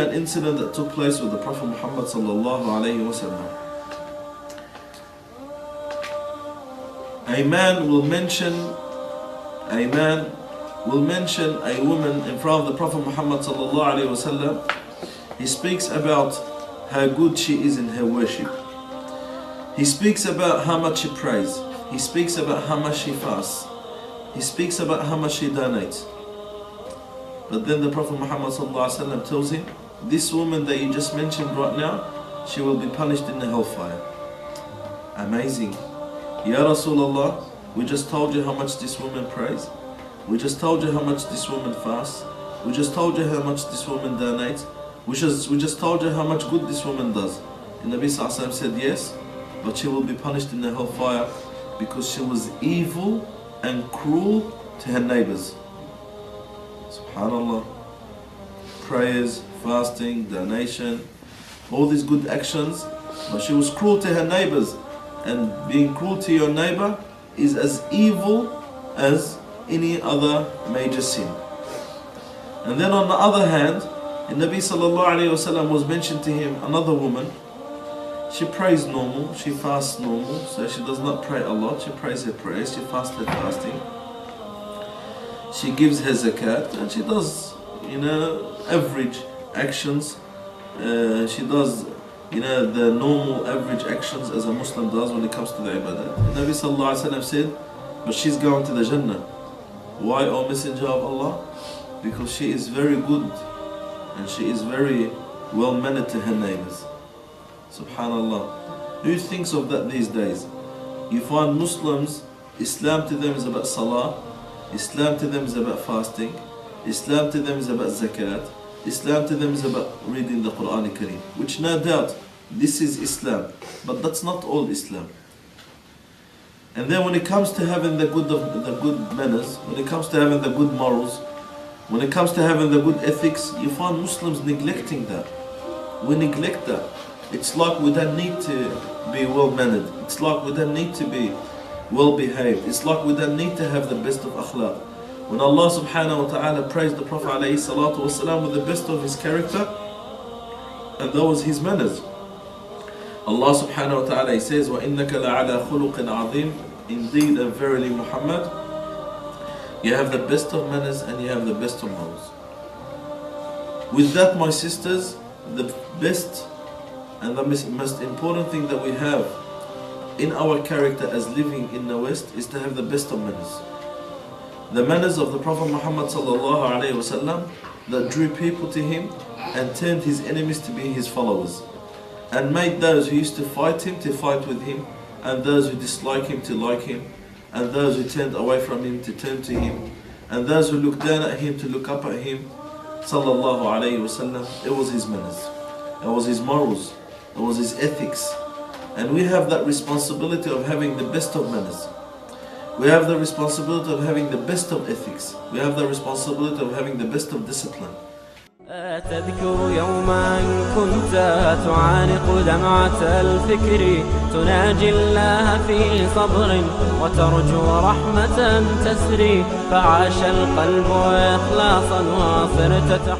an incident that took place with the Prophet Muhammad sallallahu alayhi wa sallam. A man will mention a woman in front of the Prophet Muhammad sallallahu alayhi wa sallam. He speaks about how good she is in her worship. He speaks about how much she prays. He speaks about how much she fasts. He speaks about how much she donates. But then the Prophet Muhammad ﷺ tells him, this woman that you just mentioned right now, she will be punished in the hellfire. Amazing. Ya Rasulullah, we just told you how much this woman prays. We just told you how much this woman fasts. We just told you how much this woman donates. We just told you how much good this woman does. And Nabi ﷺ said, yes, but she will be punished in the hellfire because she was evil and cruel to her neighbors. SubhanAllah. Prayers, fasting, donation, all these good actions, but she was cruel to her neighbors. And being cruel to your neighbor is as evil as any other major sin. And then on the other hand, the Nabi sallallahu alayhi wa sallam was mentioned to him another woman. She prays normal, she fasts normal, so she does not pray a lot. She prays her prayers, she fasts her fasting. She gives her zakat, and she does, average actions. She does, the normal average actions as a Muslim does when it comes to the ibadah. The Nabi sallallahu alayhi wa sallam said, but she's going to the Jannah. Why, O Messenger of Allah? Because she is very good and she is very well mannered to her neighbors. Subhanallah. Who thinks of that these days? You find Muslims, Islam to them is about salah, Islam to them is about fasting, Islam to them is about zakat, Islam to them is about reading the Quran al-Kareem, which no doubt this is Islam, but that's not all Islam. And then when it comes to having the good manners, when it comes to having the good morals, when it comes to having the good ethics, you find Muslims neglecting that. We neglect that. It's like we don't need to be well mannered. It's like we don't need to be well behaved. It's like we don't need to have the best of akhlaq. When Allah subhanahu wa ta'ala praised the Prophet alayhi salatu wasalam with the best of his character, and that was his manners. Allah subhanahu wa ta'ala, he says, وَإِنَّكَ لَعَلَى خُلُقٍ عَظِيمٍ. Indeed and verily Muhammad, you have the best of manners and you have the best of morals. With that, my sisters, the best and the most important thing that we have in our character as living in the West is to have the best of manners. The manners of the Prophet Muhammad sallallahu alayhi wa sallam that drew people to him and turned his enemies to be his followers, and made those who used to fight him to fight with him, and those who dislike him to like him, and those who turned away from him to turn to him, and those who looked down at him to look up at him, sallallahu alayhi wa sallam. It was his manners, it was his morals, it was his ethics. And we have that responsibility of having the best of manners. We have the responsibility of having the best of ethics. We have the responsibility of having the best of discipline. تذكر يوما كنت تعانق دمعة الفكر تناجي الله في صبر وترجو رحمة تسري فعاش القلب إخلاصا وصرت